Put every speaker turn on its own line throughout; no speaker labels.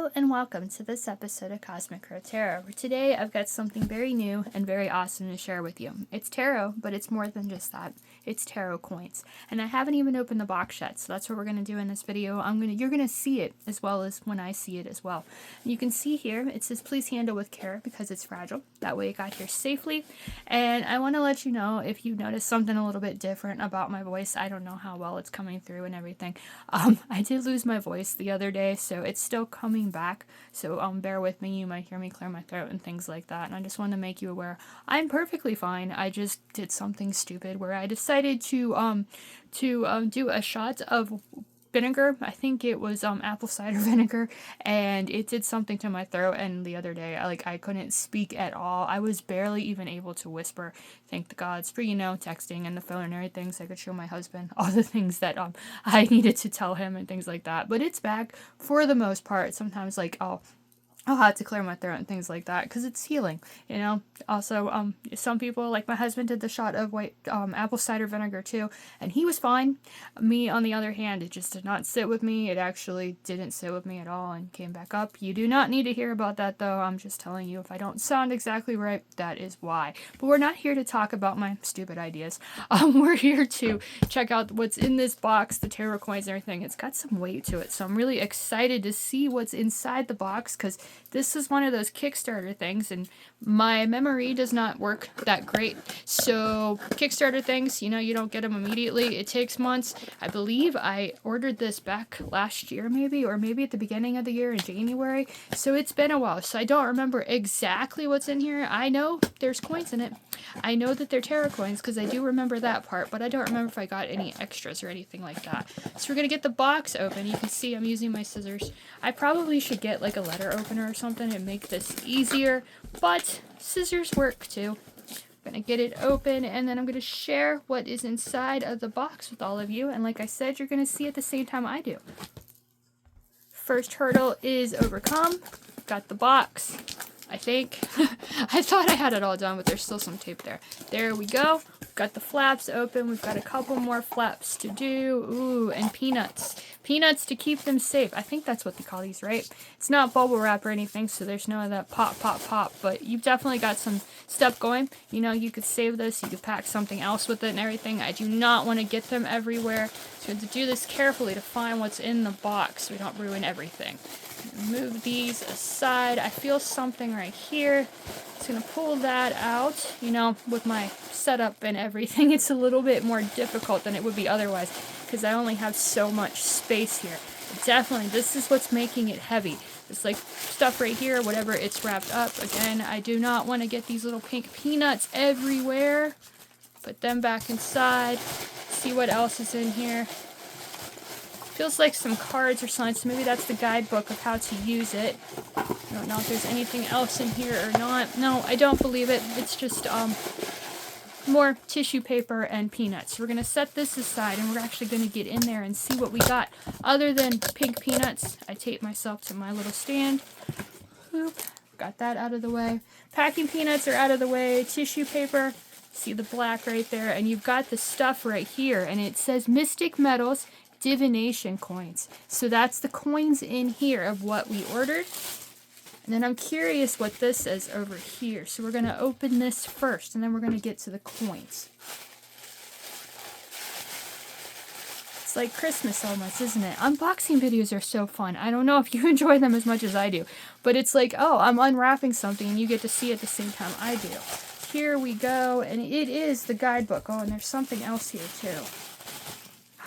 Hello and welcome to this episode of Cosmic Crow Tarot, where today I've got something very new and very awesome to share with you. It's tarot, but it's more than just that. It's tarot coins. And I haven't even opened the box yet, so that's what we're going to do in this video. You're going to see it as well as when I see it as well. And you can see here, it says please handle with care because it's fragile. That way it got here safely. And I want to let you know if you notice something a little bit different about my voice. I don't know how well it's coming through and everything. I did lose my voice the other day, so it's still coming back. So bear with me. You might hear me clear my throat and things like that. And I just want to make you aware I'm perfectly fine. I just did something stupid where I decided to do a shot of vinegar. I think it was apple cider vinegar, and it did something to my throat. And the other day I couldn't speak at all. I was barely even able to whisper. Thank the gods for texting and the phone and everything, so I could show my husband all the things that I needed to tell him and things like that. But it's back for the most part. Sometimes I'll have to clear my throat and things like that because it's healing, Also, some people, like my husband, did the shot of white apple cider vinegar too, and he was fine. Me, on the other hand, it just did not sit with me. It actually didn't sit with me at all and came back up. You do not need to hear about that, though. I'm just telling you, if I don't sound exactly right, that is why. But we're not here to talk about my stupid ideas. We're here to check out what's in this box, the tarot coins and everything. It's got some weight to it, so I'm really excited to see what's inside the box because this is one of those Kickstarter things, and my memory does not work that great. So Kickstarter things, you don't get them immediately. It takes months. I believe I ordered this back last year or maybe at the beginning of the year in January. So it's been a while. So I don't remember exactly what's in here. I know there's coins in it. I know that they're tarot coins because I do remember that part, but I don't remember if I got any extras or anything like that. So we're going to get the box open. You can see I'm using my scissors. I probably should get like a letter opener or something and make this easier, but scissors work too. I'm going to get it open and then I'm going to share what is inside of the box with all of you. And like I said, you're going to see at the same time I do. First hurdle is overcome. Got the box. I think. I thought I had it all done, but there's still some tape there. There we go. We've got the flaps open. We've got a couple more flaps to do. Ooh, and peanuts. Peanuts to keep them safe. I think that's what they call these, right? It's not bubble wrap or anything, so there's no of that pop, pop, pop. But you've definitely got some stuff going. You could save this. You could pack something else with it and everything. I do not want to get them everywhere. So we have to do this carefully to find what's in the box so we don't ruin everything. Move these aside. I feel something right here. Just gonna pull that out. With my setup and everything, it's a little bit more difficult than it would be otherwise because I only have so much space here. But definitely, this is what's making it heavy. It's like stuff right here, whatever it's wrapped up. Again, I do not want to get these little pink peanuts everywhere. Put them back inside. See what else is in here. Feels like some cards or something, so maybe that's the guidebook of how to use it. I don't know if there's anything else in here or not. No, I don't believe it. It's just more tissue paper and peanuts. We're going to set this aside, and we're actually going to get in there and see what we got. Other than pink peanuts, I tape myself to my little stand. Boop. Got that out of the way. Packing peanuts are out of the way. Tissue paper. See the black right there, and you've got the stuff right here, and it says Mystic Metals Divination coins. So that's the coins in here of what we ordered. And then I'm curious what this says over here. So we're going to open this first, and then we're going to get to the coins. It's like Christmas almost, isn't it? Unboxing videos are so fun. I don't know if you enjoy them as much as I do, but it's like, oh, I'm unwrapping something, and you get to see it at the same time I do. Here we go, and it is the guidebook. Oh, and there's something else here too.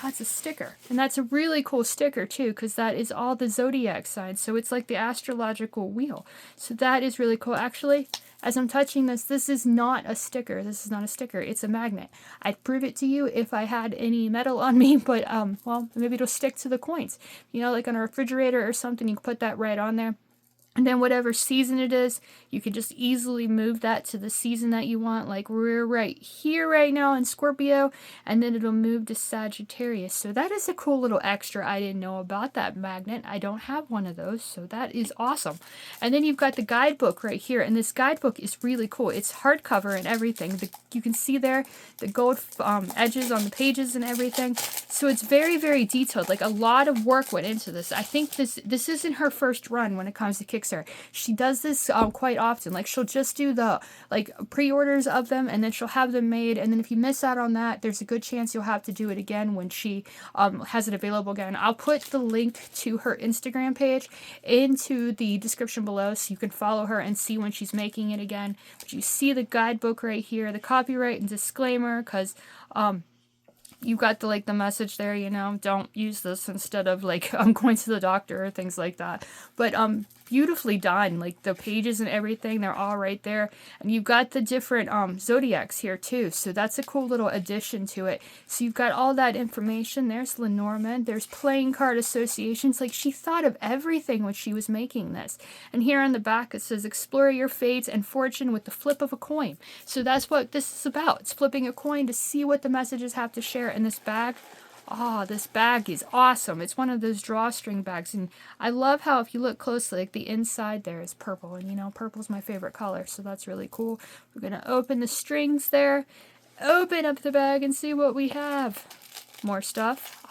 Oh, it's a sticker. And that's a really cool sticker too, because that is all the zodiac signs. So it's like the astrological wheel. So that is really cool. Actually, as I'm touching this, this is not a sticker. This is not a sticker. It's a magnet. I'd prove it to you if I had any metal on me, but well, maybe it'll stick to the coins. Like on a refrigerator or something, you can put that right on there. And then whatever season it is, you can just easily move that to the season that you want. Like we're right here right now in Scorpio, and then it'll move to Sagittarius. So that is a cool little extra I didn't know about that magnet. I don't have one of those, so that is awesome. And then you've got the guidebook right here, and this guidebook is really cool. It's hardcover and everything. You can see there the gold edges on the pages and everything. So it's very, very detailed. Like a lot of work went into this. I think this isn't her first run when it comes to Kickstarter. She does this quite often. Like she'll just do the like pre-orders of them, and then she'll have them made, and then if you miss out on that, there's a good chance you'll have to do it again when she has it available again. I'll put the link to her Instagram page into the description below so you can follow her and see when she's making it again. But you see the guidebook right here, the copyright and disclaimer, because you've got the like the message there, you know, don't use this instead of like I'm going to the doctor or things like that. But beautifully done, like the pages and everything, they're all right there. And you've got the different zodiacs here too, so that's a cool little addition to it. So you've got all that information. There's Lenormand, there's playing card associations. Like she thought of everything when she was making this. And here on the back it says explore your fates and fortune with the flip of a coin. So that's what this is about. It's flipping a coin to see what the messages have to share in this bag. Oh, this bag is awesome. It's one of those drawstring bags, and I love how if you look closely, like the inside there is purple, and you know, purple's my favorite color, so that's really cool. We're gonna open the strings there, open up the bag, and see what we have. More stuff.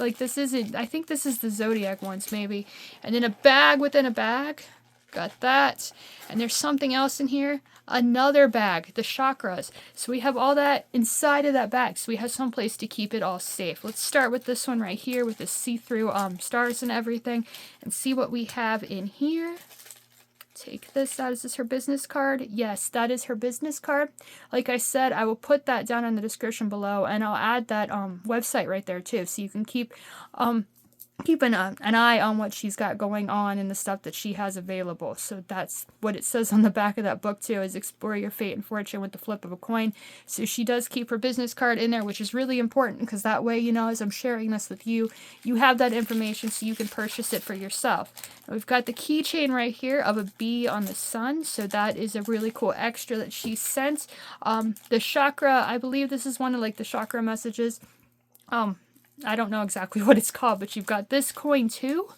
Like this isn't, I think this is the Zodiac ones maybe. And then a bag within a bag. Got that. And there's something else in here. Another bag, the chakras. So we have all that inside of that bag. So we have some place to keep it all safe. Let's start with this one right here with the see-through stars and everything and see what we have in here. Take this out. Is this her business card? Yes, that is her business card. Like I said, I will put that down in the description below, and I'll add that website right there too, so you can keep an eye on what she's got going on and the stuff that she has available. So that's what it says on the back of that book too, is explore your fate and fortune with the flip of a coin. So she does keep her business card in there, which is really important because that way, you know, as I'm sharing this with you, you have that information so you can purchase it for yourself. And we've got the keychain right here of a bee on the sun. So that is a really cool extra that she sent. The chakra, I believe this is one of like the chakra messages. I don't know exactly what it's called, but you've got this coin too.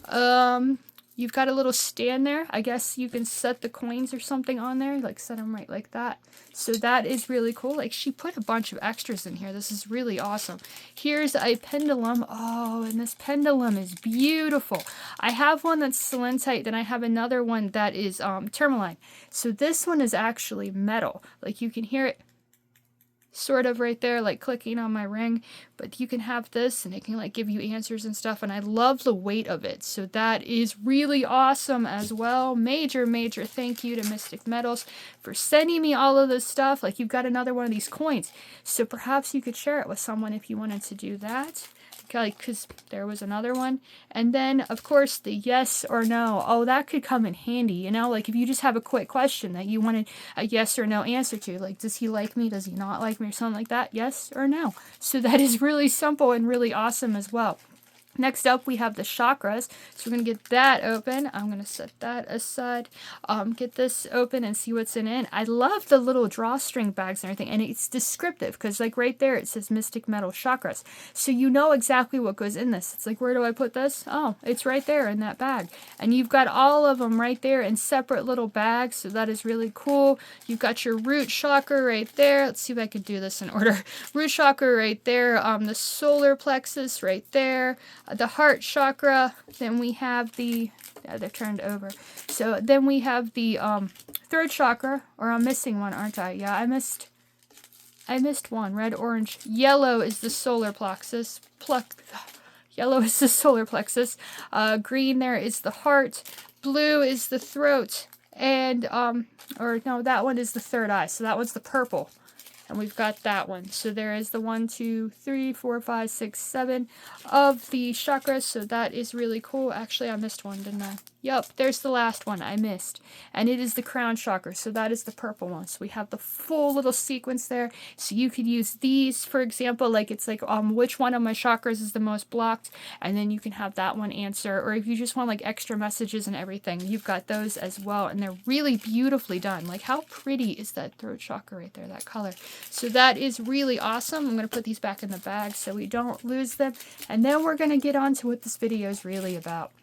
You've got a little stand there. I guess you can set the coins or something on there, like set them right like that. So that is really cool. Like she put a bunch of extras in here. This is really awesome. Here's a pendulum. Oh, and this pendulum is beautiful. I have one that's selenite, then I have another one that is tourmaline. So this one is actually metal. Like you can hear it sort of right there, like clicking on my ring, but you can have this and it can like give you answers and stuff, and I love the weight of it, so that is really awesome as well. Major thank you to Mystic Metals for sending me all of this stuff. Like you've got another one of these coins, so perhaps you could share it with someone if you wanted to do that. Because there was another one. And then, of course, the yes or no. Oh, that could come in handy, you know? Like, if you just have a quick question that you wanted a yes or no answer to. Like, does he like me? Does he not like me? Or something like that. Yes or no. So that is really simple and really awesome as well. Next up, we have the chakras. So we're going to get that open. I'm going to set that aside. Get this open and see what's in it. I love the little drawstring bags and everything. And it's descriptive because like right there, it says Mystic Metal Chakras. So you know exactly what goes in this. It's like, where do I put this? Oh, it's right there in that bag. And you've got all of them right there in separate little bags. So that is really cool. You've got your root chakra right there. Let's see if I can do this in order. Root chakra right there. The solar plexus right there. The heart chakra, then we have the, they're turned over. So then we have the third chakra, or I'm missing one, aren't I? Yeah, I missed one. Red, orange, yellow is the solar plexus. Yellow is the solar plexus. Green there is the heart. Blue is the throat. And, or no, that one is the third eye. So that one's the purple. And we've got that one. So there is the 1, 2, 3, 4, 5, 6, 7 of the chakras. So that is really cool. Actually, I missed one, didn't I? Yep, there's the last one I missed. And it is the crown chakra, so that is the purple one. So we have the full little sequence there. So you could use these, for example, like it's like which one of my chakras is the most blocked, and then you can have that one answer. Or if you just want like extra messages and everything, you've got those as well, and they're really beautifully done. Like how pretty is that throat chakra right there, that color. So that is really awesome. I'm going to put these back in the bag so we don't lose them. And then we're going to get on to what this video is really about.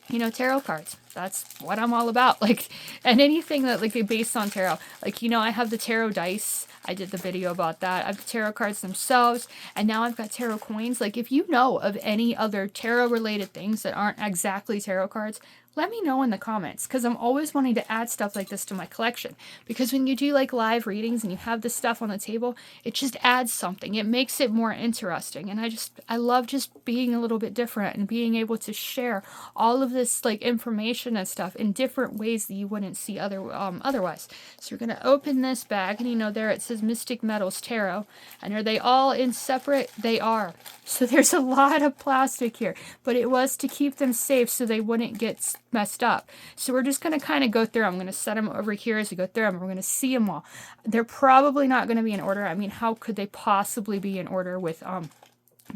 You know, tarot cards. That's what I'm all about. Like, and anything that like based on tarot. Like, you know, I have the tarot dice. I did the video about that. I have the tarot cards themselves, and now I've got tarot coins. Like, if you know of any other tarot related things that aren't exactly tarot cards, let me know in the comments, because I'm always wanting to add stuff like this to my collection. Because when you do like live readings and you have this stuff on the table, it just adds something. It makes it more interesting. And I love just being a little bit different and being able to share all of this like information and stuff in different ways that you wouldn't see otherwise. So we're going to open this bag, and you know, there it says Mystic Metals Tarot. And are they all in separate? They are. So there's a lot of plastic here, but it was to keep them safe so they wouldn't get messed up. So we're just going to kind of go through. I'm going to set them over here as we go through them. We're going to see them all. They're probably not going to be in order. I mean, how could they possibly be in order with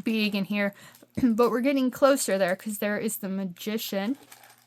being in here? But we're getting closer there, because there is the Magician.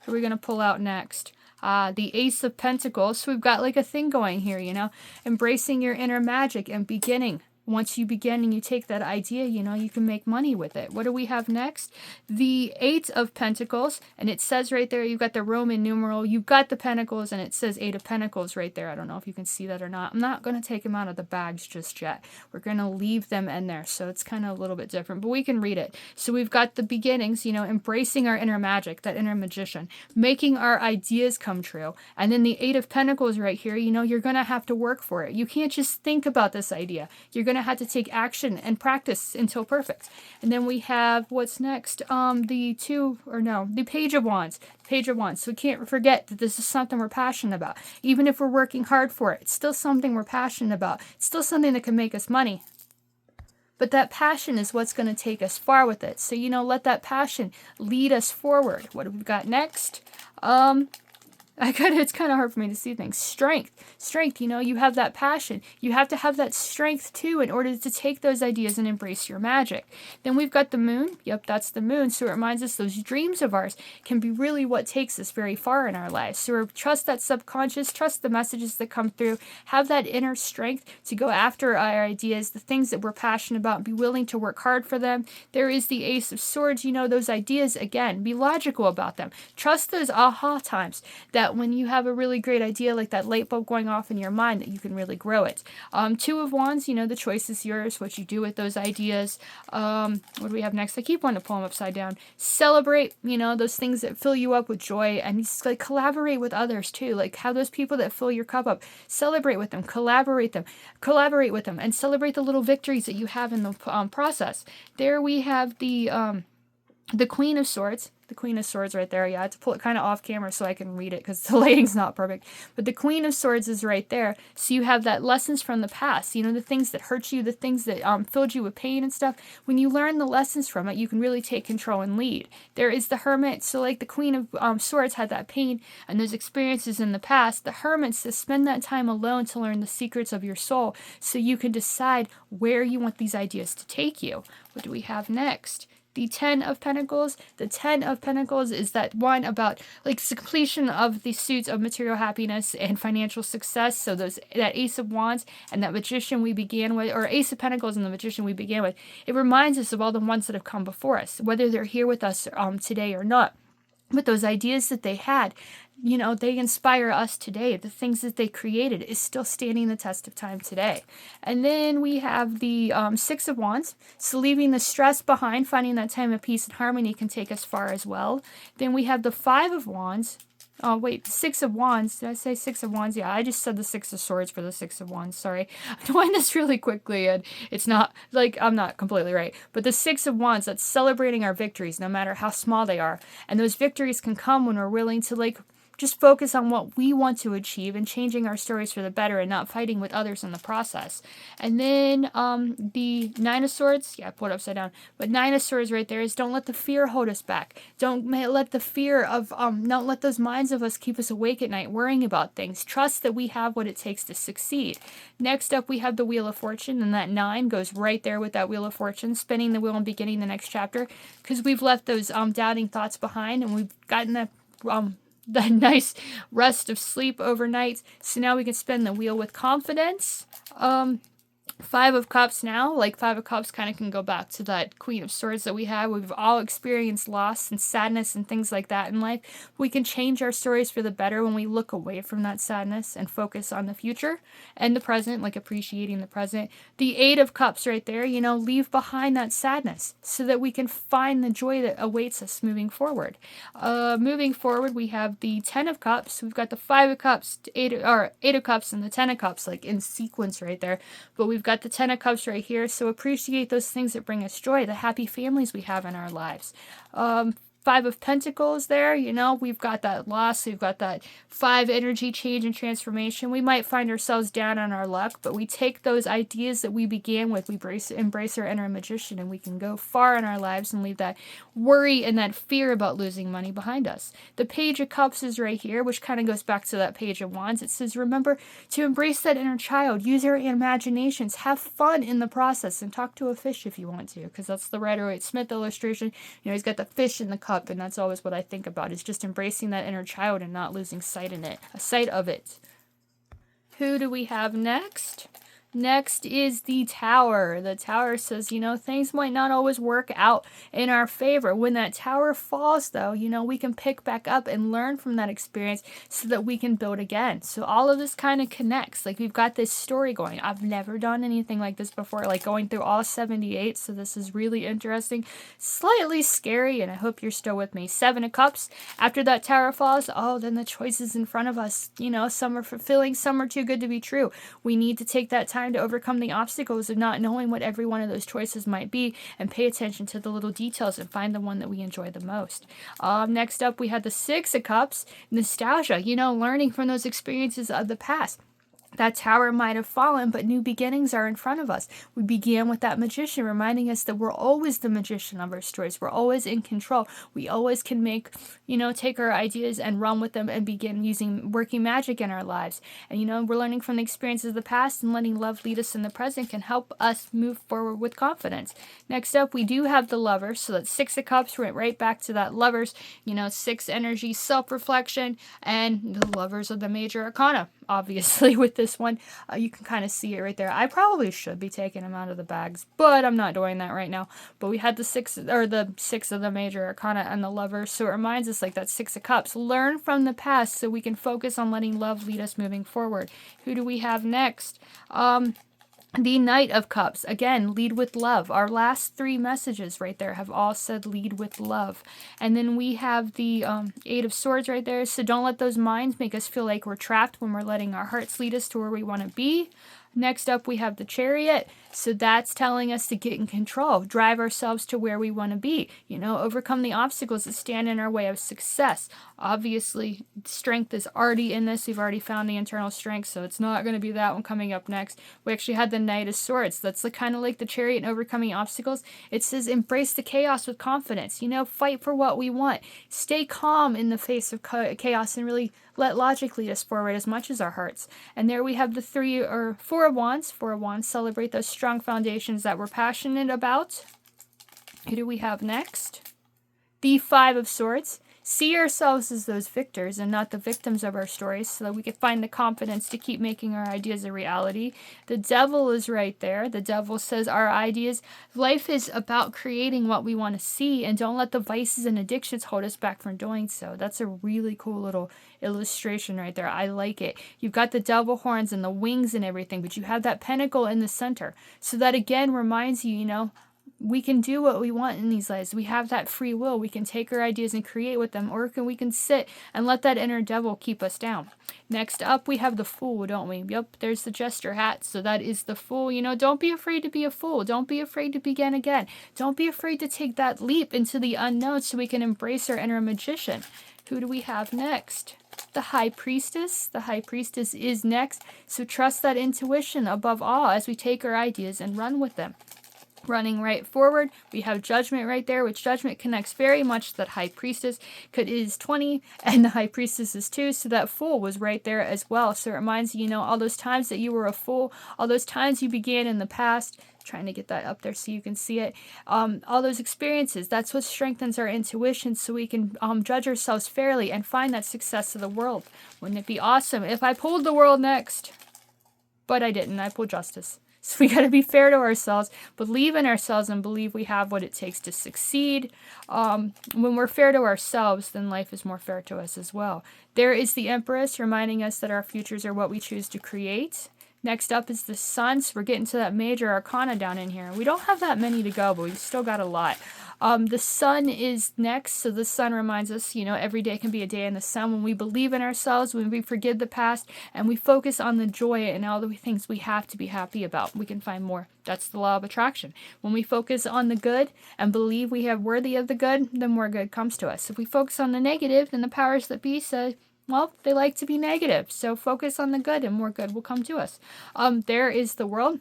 Who are we going to pull out next? The Ace of Pentacles. So we've got like a thing going here, you know, embracing your inner magic and beginning. Once you begin and you take that idea, you know, you can make money with it. What do we have next? The Eight of Pentacles. And it says right there, you've got the Roman numeral. You've got the Pentacles, and it says Eight of Pentacles right there. I don't know if you can see that or not. I'm not going to take them out of the bags just yet. We're going to leave them in there. So it's kind of a little bit different, but we can read it. So we've got the beginnings, you know, embracing our inner magic, that inner magician, making our ideas come true. And then the Eight of Pentacles right here, you know, you're going to have to work for it. You can't just think about this idea. You're going to have to take action and practice until perfect. And then we have, what's next? The Page of Wands. Page of Wands. So we can't forget that this is something we're passionate about. Even if we're working hard for it, it's still something we're passionate about. It's still something that can make us money. But that passion is what's going to take us far with it. So, you know, let that passion lead us forward. What have we got next? It's kind of hard for me to see things. Strength, you know, you have that passion. You have to have that strength too in order to take those ideas and embrace your magic. Then we've got the Moon. Yep, that's the Moon. So it reminds us those dreams of ours can be really what takes us very far in our lives. So trust that subconscious, trust the messages that come through, have that inner strength to go after our ideas, the things that we're passionate about, and be willing to work hard for them. There is the Ace of Swords. You know, those ideas, again, be logical about them. Trust those aha times that when you have a really great idea, like that light bulb going off in your mind, that you can really grow it. Two of Wands, you know, the choice is yours, what you do with those ideas. What do we have next? I keep wanting to pull them upside down. Celebrate, you know, those things that fill you up with joy, and just like collaborate with others too. Like how those people that fill your cup up, celebrate with them, collaborate with them, and celebrate the little victories that you have in the process. There we have the Queen of Swords. The Queen of Swords right there. Yeah, I had to pull it kind of off camera so I can read it because the lighting's not perfect. But the Queen of Swords is right there. So you have that lessons from the past. You know, the things that hurt you, the things that filled you with pain and stuff. When you learn the lessons from it, you can really take control and lead. There is the Hermit. So like the Queen of Swords had that pain and those experiences in the past. The Hermit says spend that time alone to learn the secrets of your soul so you can decide where you want these ideas to take you. What do we have next? The Ten of Pentacles. The Ten of Pentacles is that one about like completion of the suits of material happiness and financial success. So that Ace of Wands and that Magician we began with, or Ace of Pentacles and the Magician we began with, it reminds us of all the ones that have come before us, whether they're here with us today or not. But those ideas that they had, you know, they inspire us today. The things that they created is still standing the test of time today. And then we have the Six of Wands. So leaving the stress behind, finding that time of peace and harmony can take us far as well. Then we have the Five of Wands. Oh, wait, Six of Wands. Did I say Six of Wands? Yeah, I just said the Six of Swords for the Six of Wands. Sorry. I'm doing this really quickly, and it's not, like, I'm not completely right. But the Six of Wands, that's celebrating our victories, no matter how small they are. And those victories can come when we're willing to, like, just focus on what we want to achieve and changing our stories for the better and not fighting with others in the process. And then the Nine of Swords, yeah, I put it upside down, but Nine of Swords right there is don't let the fear hold us back. Don't let the fear of, don't let those minds of us keep us awake at night worrying about things. Trust that we have what it takes to succeed. Next up, we have the Wheel of Fortune, and that 9 goes right there with that Wheel of Fortune, spinning the wheel and beginning the next chapter, because we've left those doubting thoughts behind, and we've gotten that nice rest of sleep overnight. So now we can spin the wheel with confidence. Five of Cups now, like Five of Cups kind of can go back to that Queen of Swords that we had. We've all experienced loss and sadness and things like that in life. We can change our stories for the better when we look away from that sadness and focus on the future and the present, like appreciating the present. The Eight of Cups right there, leave behind that sadness so that we can find the joy that awaits us moving forward. Moving forward, we have the Ten of Cups. We've got the Five of Cups, Eight of Cups, and the Ten of Cups, like in sequence right there. But we've got the Ten of Cups right here, so appreciate those things that bring us joy, the happy families we have in our lives. Five of Pentacles there, we've got that loss, we've got that 5 energy change and transformation. We might find ourselves down on our luck, but we take those ideas that we began with, we embrace our inner magician, and we can go far in our lives and leave that worry and that fear about losing money behind us. The Page of Cups is right here, which kind of goes back to that Page of Wands. It says, remember to embrace that inner child, use your imaginations, have fun in the process, and talk to a fish if you want to, because that's the Rider-Waite-Smith illustration. He's got the fish in the cup. And that's always what I think about, is just embracing that inner child and not losing sight of it. Who do we have next? Next is the Tower. The Tower says, things might not always work out in our favor. When that tower falls, though, we can pick back up and learn from that experience so that we can build again. So all of this kind of connects. Like, we've got this story going. I've never done anything like this before, like going through all 78. So this is really interesting, slightly scary, and I hope you're still with me. 7 of Cups. After that tower falls, then the choices in front of us, some are fulfilling, some are too good to be true. We need to take that time to overcome the obstacles of not knowing what every one of those choices might be, and pay attention to the little details and find the one that we enjoy the most. Next up, we had the 6 of Cups, nostalgia, learning from those experiences of the past. That tower might have fallen, but new beginnings are in front of us. We began with that magician, reminding us that we're always the magician of our stories. We're always in control. We always can make, take our ideas and run with them and begin working magic in our lives. And, we're learning from the experiences of the past, and letting love lead us in the present can help us move forward with confidence. Next up, we do have the Lovers. So that 6 of Cups went right back to that Lovers, 6 energy, self-reflection, and the Lovers of the Major Arcana. Obviously, with this one, you can kind of see it right there. I probably should be taking them out of the bags, but I'm not doing that right now. But we had the 6 of the Major Arcana and the Lovers, so it reminds us, like that 6 of Cups, learn from the past so we can focus on letting love lead us moving forward. Who do we have next? The Knight of Cups, again, lead with love. Our last 3 messages right there have all said lead with love. And then we have the 8 of Swords right there. So don't let those minds make us feel like we're trapped when we're letting our hearts lead us to where we want to be. Next up, we have the Chariot. So that's telling us to get in control, drive ourselves to where we want to be, overcome the obstacles that stand in our way of success. Obviously, strength is already in this. We've already found the internal strength, so it's not going to be that one coming up next. We actually had the Knight of Swords. That's kind of like the Chariot and overcoming obstacles. It says embrace the chaos with confidence, fight for what we want. Stay calm in the face of chaos and really let logic lead us forward as much as our hearts. And there we have the 4 of Wands. 4 of Wands, celebrate those strong foundations that we're passionate about. Who do we have next? The 5 of Swords. See ourselves as those victors and not the victims of our stories, so that we can find the confidence to keep making our ideas a reality. The Devil is right there. The Devil says our ideas, life is about creating what we want to see, and don't let the vices and addictions hold us back from doing so. That's a really cool little illustration right there. I like it. You've got the devil horns and the wings and everything, but you have that pentacle in the center. So that again reminds you, we can do what we want in these lives. We have that free will. We can take our ideas and create with them, or we can sit and let that inner devil keep us down. Next up, we have the Fool, don't we? Yep, there's the Jester hat. So that is the Fool. Don't be afraid to be a fool. Don't be afraid to begin again. Don't be afraid to take that leap into the unknown so we can embrace our inner magician. Who do we have next? the High Priestess. The High Priestess is next, so trust that intuition above all as we take our ideas and run with them. Running right forward, we have Judgment right there, which Judgment connects very much to that High Priestess. It is 20, and the High Priestess is 2, so that Fool was right there as well. So it reminds you, all those times that you were a fool, all those times you began in the past, trying to get that up there so you can see it, all those experiences, that's what strengthens our intuition so we can judge ourselves fairly and find that success of the world. Wouldn't it be awesome if I pulled the world next? But I didn't. I pulled Justice. So we got to be fair to ourselves, believe in ourselves, and believe we have what it takes to succeed. When we're fair to ourselves, then life is more fair to us as well. There is the Empress, reminding us that our futures are what we choose to create. Next up is the Sun. So we're getting to that major arcana down in here. We don't have that many to go, but we've still got a lot. The Sun is next. So the Sun reminds us, every day can be a day in the sun. When we believe in ourselves, when we forgive the past, and we focus on the joy and all the things we have to be happy about, we can find more. That's the law of attraction. When we focus on the good and believe we have worthy of the good, then more good comes to us. If we focus on the negative, then the powers that be say, well, they like to be negative. So focus on the good and more good will come to us. There is the World.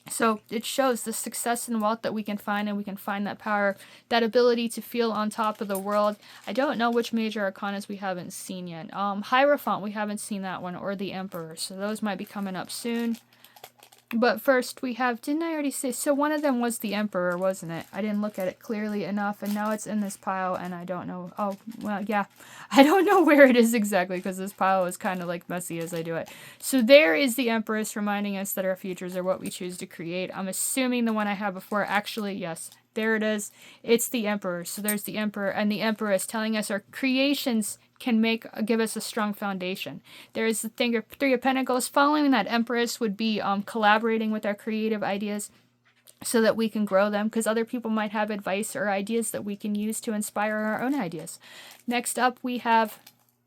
So it shows the success and wealth that we can find, and we can find that power, that ability to feel on top of the world. I don't know which major arcanas we haven't seen yet. Hierophant, we haven't seen that one, or the Emperor. So those might be coming up soon. But first we have, didn't I already say? So one of them was the Emperor, wasn't it? I didn't look at it clearly enough, and now it's in this pile, and I don't know. Oh, well, yeah. I don't know where it is exactly, because this pile is kind of like messy as I do it. So there is the Empress, reminding us that our futures are what we choose to create. I'm assuming the one I had before, actually, yes, there it is. It's the Emperor. So there's the Emperor and the Empress telling us our creations can give us a strong foundation. There is the Three of Pentacles. Following that Empress would be collaborating with our creative ideas so that we can grow them, because other people might have advice or ideas that we can use to inspire our own ideas. Next up, we have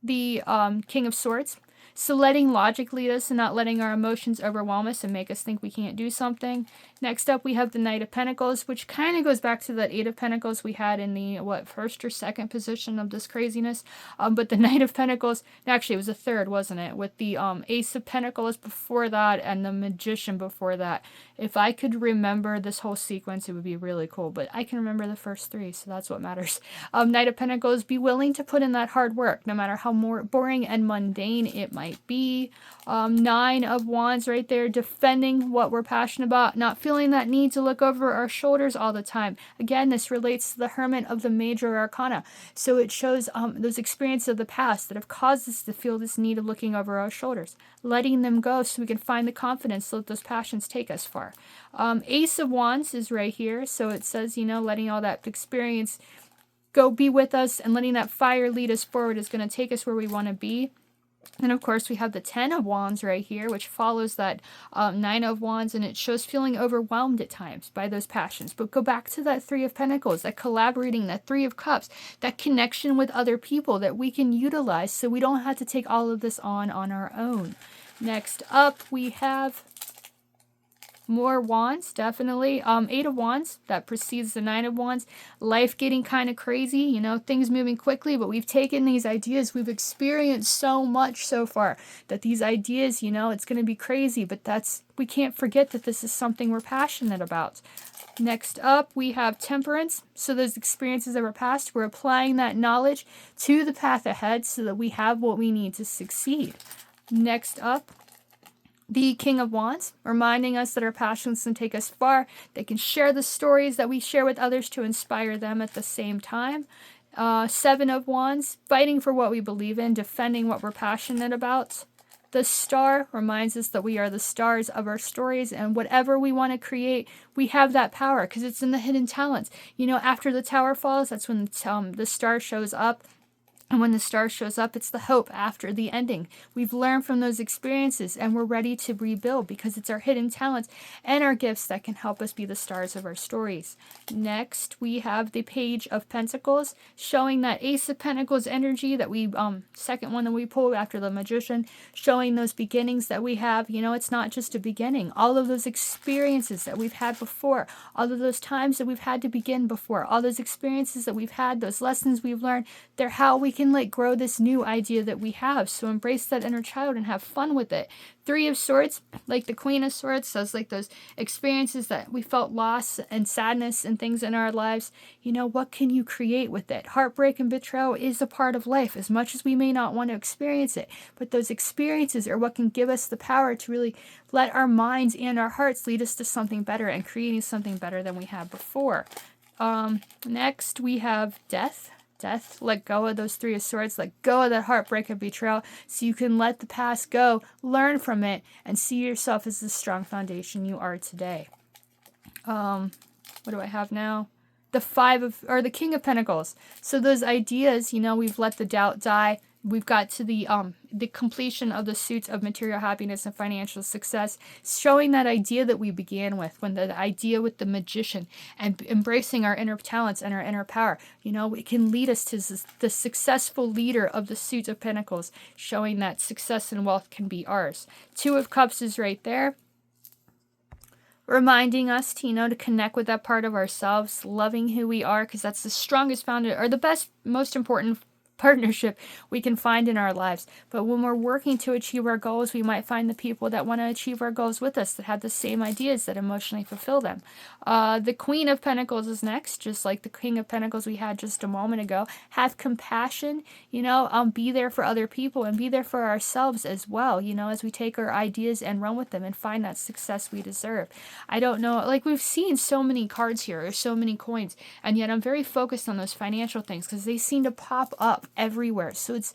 the King of Swords. So letting logic lead us and not letting our emotions overwhelm us and make us think we can't do something. Next up, we have the Knight of Pentacles, which kind of goes back to that Eight of Pentacles we had in the, first or second position of this craziness. But the Knight of Pentacles, actually it was the third, wasn't it? With the Ace of Pentacles before that and the Magician before that. If I could remember this whole sequence, it would be really cool. But I can remember the first three, so that's what matters. Knight of Pentacles, be willing to put in that hard work, no matter how more boring and mundane it might be. Nine of Wands right there, defending what we're passionate about, not feeling that need to look over our shoulders all the time. Again, this relates to the Hermit of the major arcana. So it shows those experiences of the past that have caused us to feel this need of looking over our shoulders, letting them go so we can find the confidence to let those passions take us far. Ace of Wands is right here. So it says, letting all that experience go be with us and letting that fire lead us forward is going to take us where we want to be. And of course, we have the Ten of Wands right here, which follows that Nine of Wands, and it shows feeling overwhelmed at times by those passions. But go back to that Three of Pentacles, that collaborating, that Three of Cups, that connection with other people that we can utilize so we don't have to take all of this on our own. Next up, we have more Wands, definitely. Eight of Wands, that precedes the Nine of Wands. Life getting kind of crazy, things moving quickly, but we've taken these ideas. We've experienced so much so far that these ideas, it's going to be crazy, but we can't forget that this is something we're passionate about. Next up, we have Temperance. So those experiences of our past, we're applying that knowledge to the path ahead so that we have what we need to succeed. Next up, the King of Wands, reminding us that our passions can take us far. They can share the stories that we share with others to inspire them at the same time. Seven of Wands, fighting for what we believe in, defending what we're passionate about. The Star reminds us that we are the stars of our stories, and whatever we want to create, we have that power because it's in the hidden talents. After the tower falls, that's when the star shows up. And when the star shows up, it's the hope after the ending. We've learned from those experiences and we're ready to rebuild because it's our hidden talents and our gifts that can help us be the stars of our stories. Next, we have the Page of Pentacles, showing that Ace of Pentacles energy that we, second one that we pulled after the Magician, showing those beginnings that we have. It's not just a beginning. All of those experiences that we've had before, all of those times that we've had to begin before, all those experiences that we've had, those lessons we've learned, they're how we can can like grow this new idea that we have. So embrace that inner child and have fun with it. Three of Swords, like the Queen of Swords, says like those experiences that we felt loss and sadness and things in our lives. You know, what can you create with it? Heartbreak and betrayal is a part of life, as much as we may not want to experience it. But those experiences are what can give us the power to really let our minds and our hearts lead us to something better and creating something better than we had before. Next we have Death. Death, let go of those Three of Swords, let go of that heartbreak and betrayal so you can let the past go, learn from it, and see yourself as the strong foundation you are today. What do I have now? The King of Pentacles. So those ideas, you know, we've let the doubt die. We've got to the completion of the suits of material happiness and financial success, showing that idea that we began with, when the idea with the Magician, and embracing our inner talents and our inner power. You know, it can lead us to the successful leader of the suits of Pentacles, showing that success and wealth can be ours. Two of Cups is right there, reminding us to, you know, to connect with that part of ourselves, loving who we are, because that's the strongest foundation, or the best, most important partnership we can find in our lives. But when we're working to achieve our goals, we might find the people that want to achieve our goals with us, that have the same ideas, that emotionally fulfill them. The Queen of Pentacles is next, just like the King of Pentacles we had just a moment ago. Have compassion, you know, be there for other people and be there for ourselves as well, you know, as we take our ideas and run with them and find that success we deserve. I don't know, like we've seen so many cards here, or so many coins, and yet I'm very focused on those financial things because they seem to pop up everywhere. So it's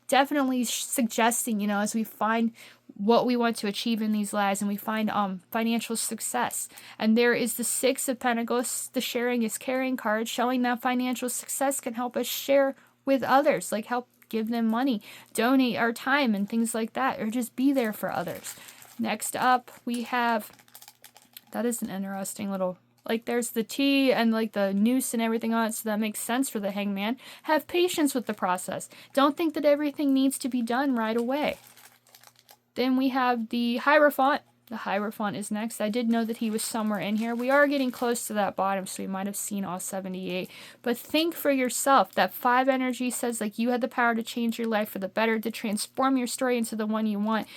definitely suggesting, you know, as we find what we want to achieve in these lives and we find financial success. And there is the Six of Pentacles, the sharing is caring card, showing that financial success can help us share with others, like help give them money, donate our time and things like that, or just be there for others. Next up we have, that is an interesting little, like there's the T and like the noose and everything on it, so that makes sense for the Hangman. Have patience with the process. Don't think that everything needs to be done right away. Then we have the Hierophant. The Hierophant is next. I did know that he was somewhere in here. We are getting close to that bottom, so we might have seen all 78. But think for yourself. That 5 energy says like you had the power to change your life for the better, to transform your story into the one you want.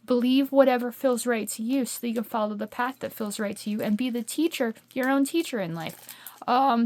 Believe whatever feels right to you so that you can follow the path that feels right to you and be the teacher, your own teacher in life.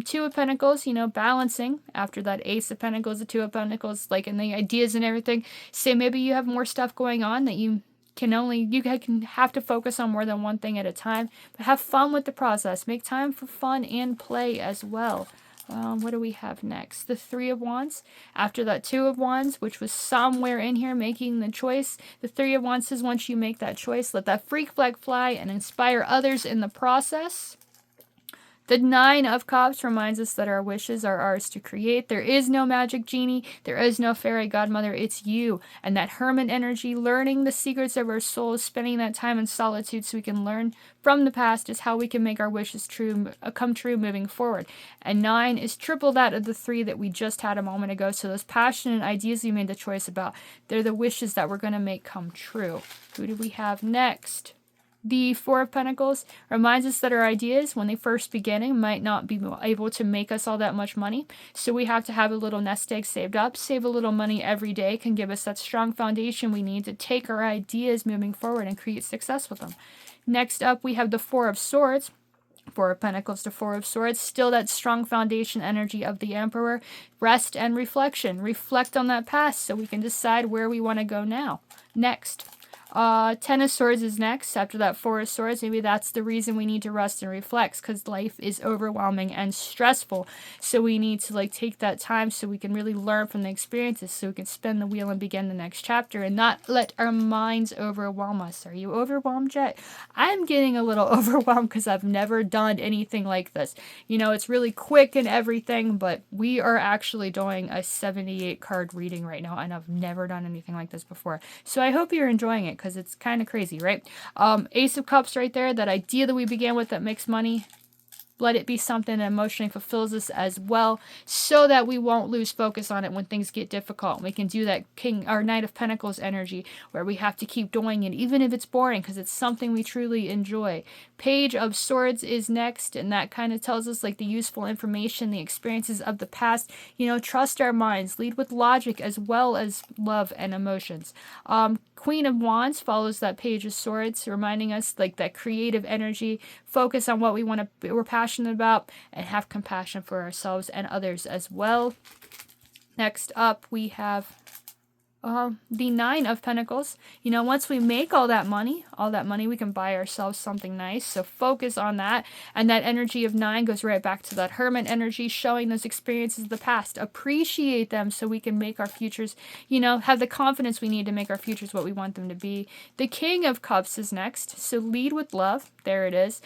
Two of Pentacles, you know, balancing after that Ace of Pentacles, the Two of Pentacles, like in the ideas and everything. Say maybe you have more stuff going on that you can have to focus on more than one thing at a time, but have fun with the process. Make time for fun and play as well. What do we have next? The Three of Wands. After that Two of Wands, which was somewhere in here making the choice, the Three of Wands says once you make that choice, let that freak flag fly and inspire others in the process. The Nine of Cups reminds us that our wishes are ours to create. There is no magic genie. There is no fairy godmother. It's you. And that hermit energy, learning the secrets of our souls, spending that time in solitude so we can learn from the past, is how we can make our wishes come true moving forward. And 9 is triple that of the 3 that we just had a moment ago. So those passionate ideas you made the choice about, they're the wishes that we're going to make come true. Who do we have next? The Four of Pentacles reminds us that our ideas, when they first beginning, might not be able to make us all that much money. So we have to have a little nest egg saved up. Save a little money every day can give us that strong foundation we need to take our ideas moving forward and create success with them. Next up, we have the Four of Swords. Four of Pentacles to Four of Swords. Still that strong foundation energy of the Emperor. Rest and reflection. Reflect on that past so we can decide where we want to go now. Next. Ten of Swords is next. After that Four of Swords, maybe that's the reason we need to rest and reflect, because life is overwhelming and stressful. So we need to like take that time so we can really learn from the experiences, so we can spin the wheel and begin the next chapter and not let our minds overwhelm us. Are you overwhelmed yet? I'm getting a little overwhelmed because I've never done anything like this. You know, it's really quick and everything, but we are actually doing a 78 card reading right now, and I've never done anything like this before. So I hope you're enjoying it, because it's kind of crazy, right? Ace of Cups right there, that idea that we began with that makes money. let it be something that emotionally fulfills us as well, so that we won't lose focus on it when things get difficult. We can do that King or Knight of Pentacles energy where we have to keep doing it, even if it's boring, because it's something we truly enjoy. Page of Swords is next, and that kind of tells us like the useful information, the experiences of the past. Trust our minds, lead with logic as well as love and emotions. Queen of Wands follows that Page of Swords, reminding us like that creative energy, focus on what we're passionate about, and have compassion for ourselves and others as well. Next up, we have the Nine of Pentacles. Once we make all that money, we can buy ourselves something nice. So focus on that. And that energy of 9 goes right back to that Hermit energy, showing those experiences of the past. Appreciate them so we can make our futures, have the confidence we need to make our futures what we want them to be. The King of Cups is next. So lead with love. There it is.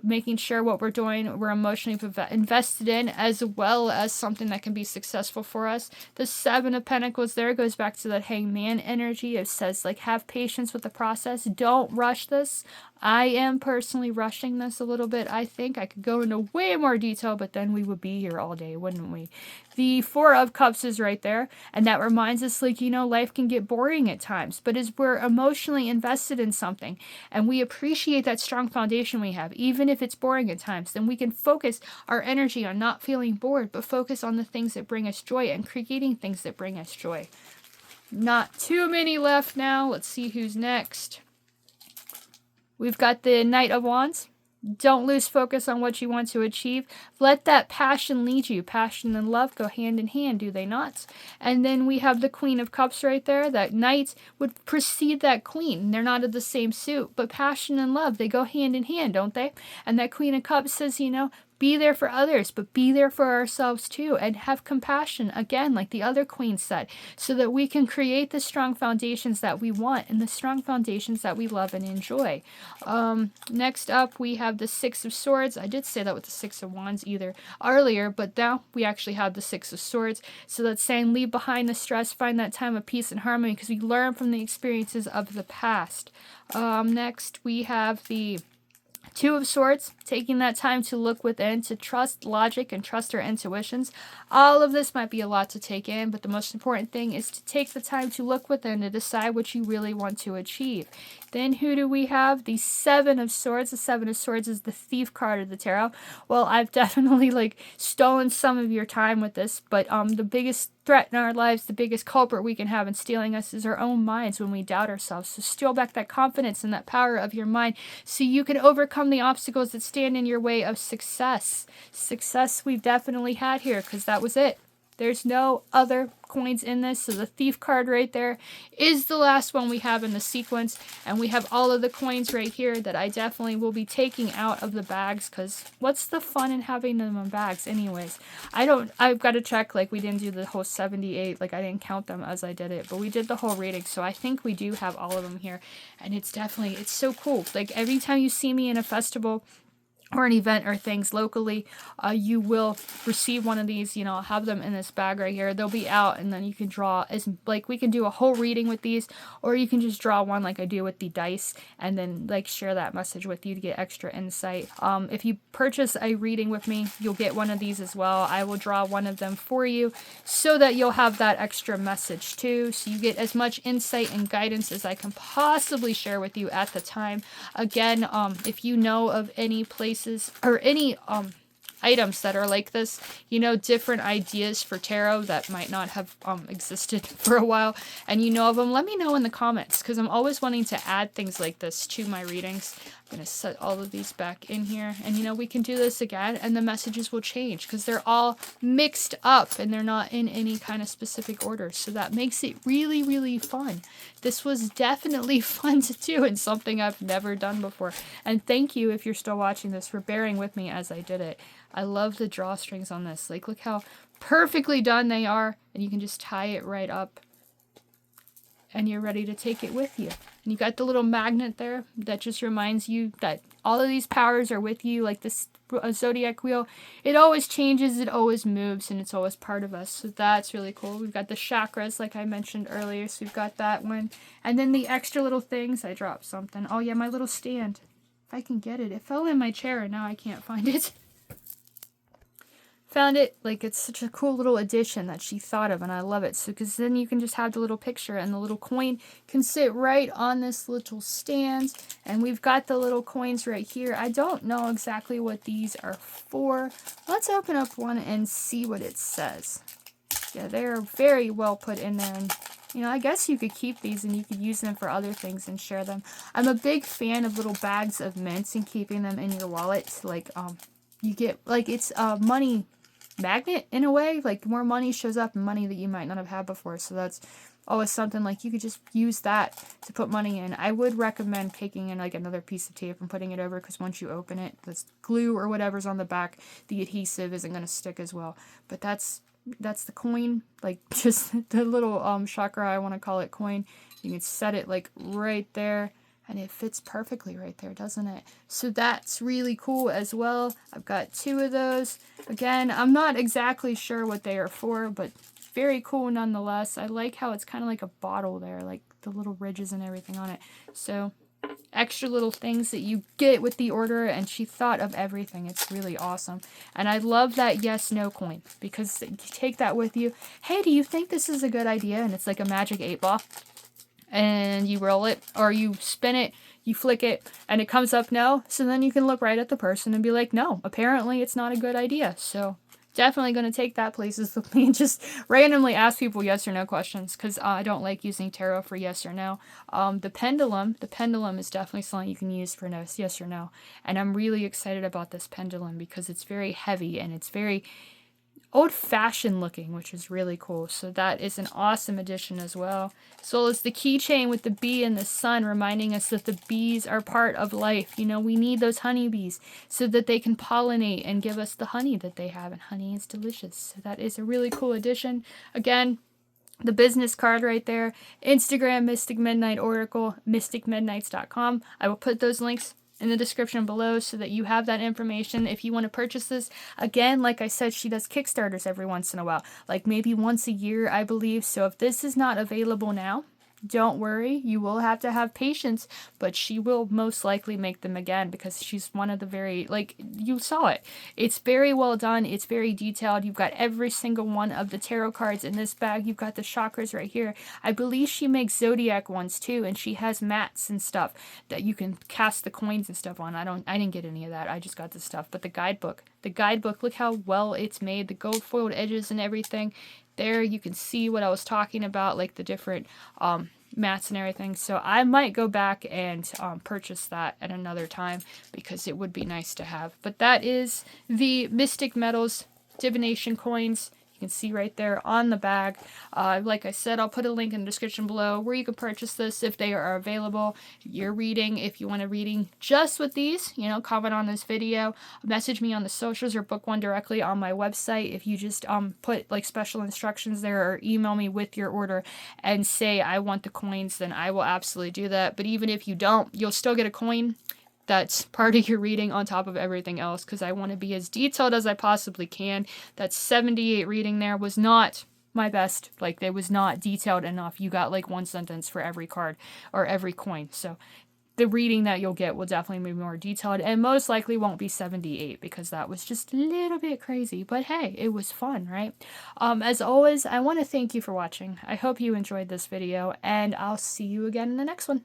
Making sure what we're doing, we're emotionally invested in, as well as something that can be successful for us. The Seven of Pentacles there goes back to that Hangman energy. It says like have patience with the process. Don't rush this. I am personally rushing this a little bit. I think I could go into way more detail, but then we would be here all day, wouldn't we? The Four of Cups is right there, and that reminds us like, life can get boring at times, but as we're emotionally invested in something and we appreciate that strong foundation we have, even if it's boring at times, then we can focus our energy on not feeling bored, but focus on the things that bring us joy and creating things that bring us joy. Not too many left now. Let's see who's next. We've got the Knight of Wands. Don't lose focus on what you want to achieve. Let that passion lead you. Passion and love go hand in hand, do they not? And then we have the Queen of Cups right there. That Knight would precede that Queen. They're not of the same suit, but passion and love, they go hand in hand, don't they? And that Queen of Cups says, be there for others, but be there for ourselves too, and have compassion, again, like the other queen said, so that we can create the strong foundations that we want and the strong foundations that we love and enjoy. Next up, we have the Six of Swords. I did say that with the Six of Wands earlier, but now we actually have the Six of Swords. So that's saying leave behind the stress, find that time of peace and harmony, because we learn from the experiences of the past. Next, we have the Two of Swords, taking that time to look within, to trust logic and trust our intuitions. All of this might be a lot to take in, but the most important thing is to take the time to look within to decide what you really want to achieve. Then who do we have? The Seven of Swords. The Seven of Swords is the Thief card of the tarot. Well, I've definitely stolen some of your time with this, but the biggest threat in our lives, the biggest culprit we can have in stealing us is our own minds when we doubt ourselves. So steal back that confidence and that power of your mind so you can overcome the obstacles that stand in your way of success. Success we've definitely had here because that was it. There's no other coins in this, so the Thief card right there is the last one we have in the sequence, and we have all of the coins right here that I definitely will be taking out of the bags, because what's the fun in having them in bags anyways? I've got to check, we didn't do the whole 78, I didn't count them as I did it, but we did the whole reading, so I think we do have all of them here, and it's so cool. Every time you see me in a festival or an event or things locally, you will receive one of these. I'll have them in this bag right here. They'll be out, and then you can draw we can do a whole reading with these, or you can just draw one like I do with the dice, and then share that message with you to get extra insight. If you purchase a reading with me, you'll get one of these as well. I will draw one of them for you so that you'll have that extra message too, so you get as much insight and guidance as I can possibly share with you at the time. Again, if you know of any places or any items that are like this, different ideas for tarot that might not have existed for a while, and of them, let me know in the comments, because I'm always wanting to add things like this to my readings. I'm going to set all of these back in here, and we can do this again, and the messages will change, because they're all mixed up, and they're not in any kind of specific order, so that makes it really, really fun. This was definitely fun to do, and something I've never done before, and thank you, if you're still watching this, for bearing with me as I did it. I love the drawstrings on this. Look how perfectly done they are, and you can just tie it right up, and you're ready to take it with you. And you got the little magnet there that just reminds you that all of these powers are with you, like this zodiac wheel. It always changes, it always moves, and it's always part of us. So that's really cool. We've got the chakras, like I mentioned earlier, so we've got that one. And then the extra little things. I dropped something. Oh yeah, my little stand. If I can get it. It fell in my chair and now I can't find it. Found it. Like, it's such a cool little addition that she thought of, and I love it. So, because then you can just have the little picture, and the little coin can sit right on this little stand. And we've got the little coins right here. I don't know exactly what these are for. Let's open up one and see what it says. Yeah, they're very well put in there, and you know, I guess you could keep these and you could use them for other things and share them. I'm a big fan of little bags of mints and keeping them in your wallet. Like, you get, like, it's a money magnet in a way. Like, more money shows up, money that you might not have had before. So that's always something, like, you could just use that to put money in. I would recommend taking in, like, another piece of tape and putting it over, because once you open it, the glue or whatever's on the back, the adhesive isn't going to stick as well. But that's the coin, like, just the little chakra, I want to call it, coin. You can set it, like, right there, and it fits perfectly right there, doesn't it? So that's really cool as well. I've got 2 of those. Again, I'm not exactly sure what they are for, but very cool nonetheless. I like how it's kind of like a bottle there, like the little ridges and everything on it. So extra little things that you get with the order, and she thought of everything. It's really awesome. And I love that yes no coin, because you take that with you. Hey, do you think this is a good idea? And it's like a magic 8-ball, and you roll it, or you spin it, you flick it, and it comes up no. So then you can look right at the person and be like, no, apparently it's not a good idea. So definitely going to take that places with me and just randomly ask people yes or no questions, because I don't like using tarot for yes or no. The pendulum is definitely something you can use for no, yes or no. And I'm really excited about this pendulum because it's very heavy and it's very old-fashioned looking, which is really cool. So that is an awesome addition as well. As well as the keychain with the bee and the sun, reminding us that the bees are part of life. You know, we need those honeybees so that they can pollinate and give us the honey that they have, and honey is delicious. So that is a really cool addition. Again, the business card right there, Instagram, Mystic Midnight Oracle, mysticmidnights.com. I will put those links in the description below so that you have that information if you want to purchase this. Again, like I said, she does Kickstarters every once in a while, like maybe once a year, I believe. So if this is not available now, don't worry, you will have to have patience, but she will most likely make them again, because she's one of the very, like, you saw it. It's very well done. It's very detailed. You've got every single one of the tarot cards in this bag. You've got the chakras right here. I believe she makes zodiac ones too, and she has mats and stuff that you can cast the coins and stuff on. I didn't get any of that. I just got the stuff. But the guidebook, look how well it's made. The gold foiled edges and everything. There you can see what I was talking about, like the different mats and everything. So I might go back and purchase that at another time, because it would be nice to have. But that is the Mystic Metals divination coins. You can see right there on the bag. Like I said, I'll put a link in the description below where you can purchase this if they are available. Your reading, if you want a reading just with these, you know, comment on this video, message me on the socials, or book one directly on my website. If you just put like special instructions there, or email me with your order and say I want the coins, then I will absolutely do that. But even if you don't, you'll still get a coin that's part of your reading on top of everything else, because I want to be as detailed as I possibly can. That 78 reading there was not my best. Like, it was not detailed enough. You got like one sentence for every card or every coin. So the reading that you'll get will definitely be more detailed, and most likely won't be 78, because that was just a little bit crazy. But hey, it was fun, right? As always, I want to thank you for watching. I hope you enjoyed this video, and I'll see you again in the next one.